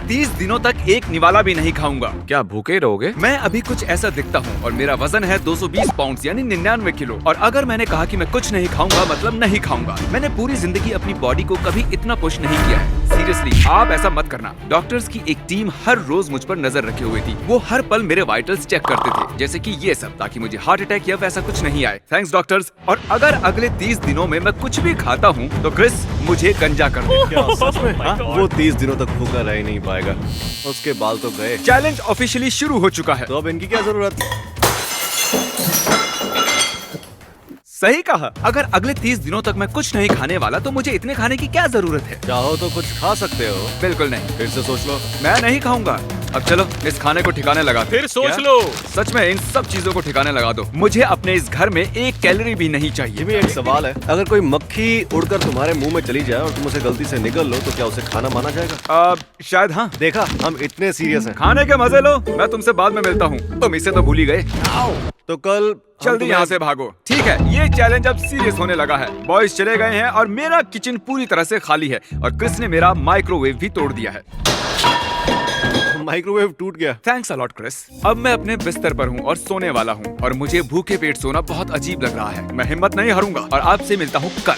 30 दिनों तक एक निवाला भी नहीं खाऊंगा। क्या भूखे रहोगे? मैं अभी कुछ ऐसा दिखता हूँ और मेरा वजन है 220 पाउंड यानी 99 किलो। और अगर मैंने कहा कि मैं कुछ नहीं खाऊंगा मतलब नहीं खाऊंगा। मैंने पूरी जिंदगी अपनी बॉडी को कभी इतना पुश नहीं किया है। सीरियसली आप ऐसा मत करना। डॉक्टर्स की एक टीम हर रोज मुझ पर नजर रखे हुए थी। वो हर पल मेरे वाइटल्स चेक करते थे, जैसे कि ये सब, ताकि मुझे हार्ट अटैक या वैसा कुछ नहीं आए। Thanks doctors. और अगर अगले 30 दिनों में मैं कुछ भी खाता हूँ तो क्रिस मुझे गंजा कर दे। क्या सच में? हाँ? वो 30 दिनों तक भूखा रह ही नहीं पाएगा। उसके बाल तो गए। चैलेंज ऑफिशियली शुरू हो चुका है। तो अब इनकी क्या जरूरत? सही कहा। अगर अगले 30 दिनों तक मैं कुछ नहीं खाने वाला तो मुझे इतने खाने की क्या जरूरत है? चाहो तो कुछ खा सकते हो। बिल्कुल नहीं। फिर से सोच लो। मैं नहीं खाऊंगा। अब चलो इस खाने को ठिकाने लगा। फिर सोच क्या? लो। सच में इन सब चीजों को ठिकाने लगा दो। मुझे अपने इस घर में एक कैलोरी भी नहीं चाहिए। जिमी एक सवाल है, अगर कोई मक्खी उड़कर तुम्हारे मुंह में चली जाए और तुम उसे गलती से निगल लो तो क्या उसे खाना माना जाएगा? शायद हाँ। देखा, हम इतने सीरियस हैं। खाने के मजे लो। मैं तुमसे बाद में मिलता हूँ। तुम इसे तो भूल ही गए। तो कल जल्दी यहाँ से भागो। ठीक है, ये चैलेंज अब सीरियस होने लगा है। बॉयज चले गए हैं और मेरा किचन पूरी तरह से खाली है और क्रिस ने मेरा माइक्रोवेव भी तोड़ दिया है। माइक्रोवेव टूट गया। Thanks a lot Chris. अब मैं अपने बिस्तर पर हूँ और सोने वाला हूँ और मुझे भूखे पेट सोना बहुत अजीब लग रहा है। मैं हिम्मत नहीं हारूंगा और आपसे मिलता हूँ कल।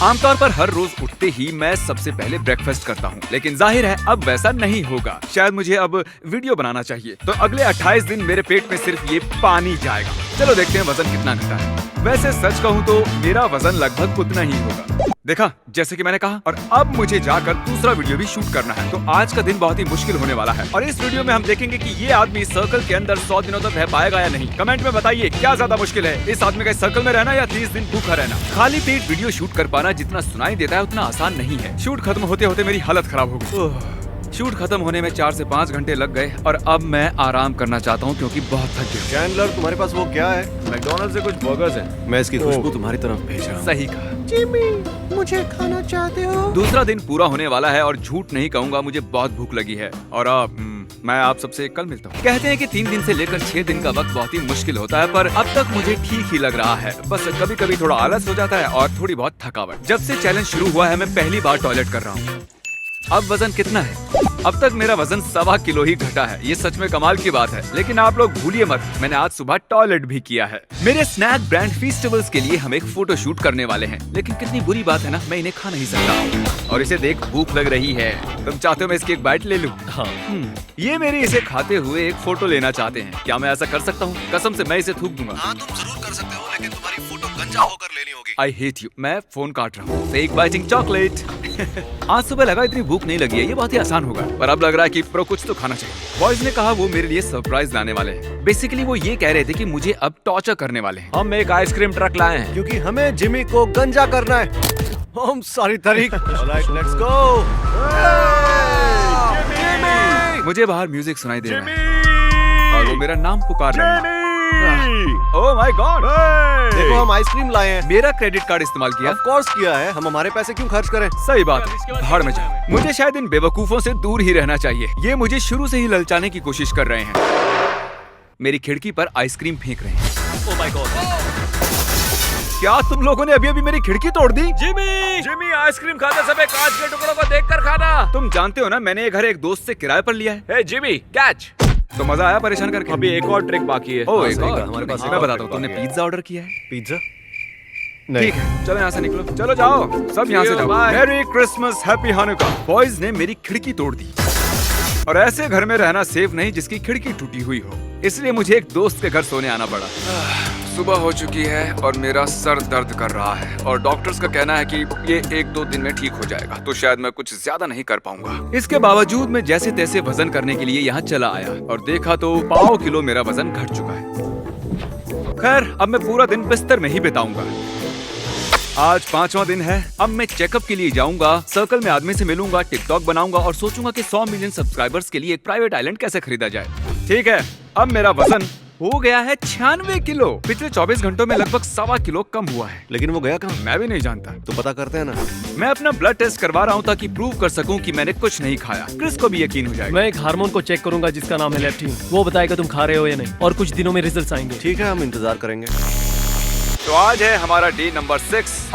आमतौर पर हर रोज उठते ही मैं सबसे पहले ब्रेकफास्ट करता हूँ, लेकिन जाहिर है अब वैसा नहीं होगा। शायद मुझे अब वीडियो बनाना चाहिए। तो अगले 28 दिन मेरे पेट में सिर्फ ये पानी जाएगा। चलो देखते हैं वजन कितना घटा है। वैसे सच कहूँ तो मेरा वजन लगभग उतना ही होगा। देखा, जैसे कि मैंने कहा। और अब मुझे जाकर दूसरा वीडियो भी शूट करना है। तो आज का दिन बहुत ही मुश्किल होने वाला है और इस वीडियो में हम देखेंगे कि ये आदमी सर्कल के अंदर 100 दिनों तक रह पाएगा या नहीं। कमेंट में बताइए क्या ज्यादा मुश्किल है, इस आदमी का इस सर्कल में रहना या 30 दिन भूखा रहना। खाली पेट वीडियो शूट कर पाना जितना सुनाई देता है उतना आसान नहीं है। शूट खत्म होते होते मेरी हालत खराब हो गई। शूट खत्म होने में 4 से 5 घंटे लग गए और अब मैं आराम करना चाहता हूँ क्योंकि बहुत थक गया। चैंडलर, तुम्हारे पास वो क्या है? मैकडॉनल्ड्स से कुछ बर्गर्स हैं। मैं इसकी खुशबू तुम्हारी तरफ भेज रहा हूँ। सही कहा। जिमी, मुझे खाना चाहते हो? दूसरा दिन पूरा होने वाला है और झूठ नहीं कहूंगा, मुझे बहुत भूख लगी है। और अब मैं आप सबसे कल मिलता हूँ। कहते हैं कि 3 दिन से लेकर 6 दिन का वक्त बहुत ही मुश्किल होता है, पर अब तक मुझे ठीक ही लग रहा है। बस कभी कभी थोड़ा आलस हो जाता है और थोड़ी बहुत थकावट। जब से चैलेंज शुरू हुआ है मैं पहली बार टॉयलेट कर रहा हूँ। अब वजन कितना है? अब तक मेरा वजन 1.25 किलो ही घटा है। ये सच में कमाल की बात है। लेकिन आप लोग भूलिए मत, मैंने आज सुबह टॉयलेट भी किया है। मेरे स्नैक ब्रांड फीस्टेबल्स के लिए हम एक फोटो शूट करने वाले हैं, लेकिन कितनी बुरी बात है ना, मैं इन्हें खा नहीं सकता और इसे देख भूख लग रही है। तुम चाहते हो मैं इसकी एक बाइट ले लूं? हाँ। ये मेरे इसे खाते हुए एक फोटो लेना चाहते हैं। क्या मैं ऐसा कर सकता हूँ? कसम से मैं इसे थूक दूंगा। हाँ, तुम जरूर कर सकते हो, लेकिन तुम्हारी फोटो गंजा होकर लेनी होगी। I hate you. मैं फोन काट रहा हूँ। Fake biting chocolate. आज सुबह लगा इतनी भूख नहीं लगी है, ये बहुत ही आसान होगा, पर अब लग रहा है कि प्रो कुछ तो खाना चाहिए। बॉयज ने कहा वो मेरे लिए सरप्राइज लाने वाले हैं। बेसिकली वो ये कह रहे थे कि मुझे अब टॉर्चर करने वाले हैं। हम एक आइसक्रीम ट्रक लाए हैं क्योंकि हमें जिमी को गंजा करना है। हम सारी तारीख। Alright, let's go. मुझे बाहर म्यूजिक सुनाई दे रहा है और वो मेरा नाम पुकार रहे हैं। Oh my God! देखो, हम आइसक्रीम लाए हैं। मेरा क्रेडिट कार्ड इस्तेमाल किया। ऑफ कोर्स किया है, हम हमारे पैसे क्यों खर्च करें? सही बात है, भाड़ में जाओ। मुझे शायद इन बेवकूफों से दूर ही रहना चाहिए। ये मुझे शुरू से ही ललचाने की कोशिश कर रहे हैं। मेरी खिड़की पर आइसक्रीम फेंक रहे हैं। Oh my God! क्या तुम लोगों ने अभी अभी मेरी खिड़की तोड़ दी? जिमी आइसक्रीम खाते समय कांच के टुकड़ों को देखकर खाना। तुम जानते हो ना, मैंने ये घर एक दोस्त से किराए पर लिया है। हे जिमी, कैच! तो मजा आया परेशान करके? अभी एक और ट्रिक बाकी है। ओह, हाँ, एक सही और? कहा, हमारे पास मैं एक और बताता हूँ। ट्रिक तुमने बाकी है। पिज्जा ऑर्डर किया है? पिज्जा? ठीक है, चलो यहाँ से निकलो। चलो जाओ, सब यहाँ से जाओ। Bye. Merry Christmas, happy हानुका। Boys ने मेरी खिड़की तोड़ दी और ऐसे घर में रहना सेफ नहीं जिसकी खिड़की टूटी हुई हो, इसलिए मुझे एक दोस्त के घर सोने आना पड़ा। सुबह हो चुकी है और मेरा सर दर्द कर रहा है और डॉक्टर्स का कहना है कि ये 1-2 दिन में ठीक हो जाएगा, तो शायद मैं कुछ ज्यादा नहीं कर पाऊंगा। इसके बावजूद मैं जैसे तैसे वजन करने के लिए यहाँ चला आया और देखा तो 1.5 किलो मेरा वजन घट चुका है। खैर, अब मैं पूरा दिन बिस्तर में ही बिताऊंगा। आज 5वां दिन है। अब मैं चेकअप के लिए जाऊंगा, सर्कल में आदमी से मिलूंगा, टिकटॉक बनाऊंगा और सोचूंगा कि 100 मिलियन सब्सक्राइबर्स के लिए एक प्राइवेट आइलैंड कैसे खरीदा जाए। ठीक है, अब मेरा वजन हो गया है 96 किलो। पिछले 24 घंटों में लगभग 1.25 किलो कम हुआ है। लेकिन वो गया कहाँ? मैं भी नहीं जानता। तो पता करते हैं ना। मैं अपना ब्लड टेस्ट करवा रहा हूँ ताकि प्रूव कर सकूं कि मैंने कुछ नहीं खाया। क्रिस को भी यकीन हो जाएगा। मैं एक हार्मोन को चेक करूंगा जिसका नाम है लेप्टिन। वो बताएगा तुम खा रहे हो या नहीं, और कुछ दिनों में रिजल्ट्स आएंगे। ठीक है, हम इंतजार करेंगे। तो आज है हमारा डे नंबर 6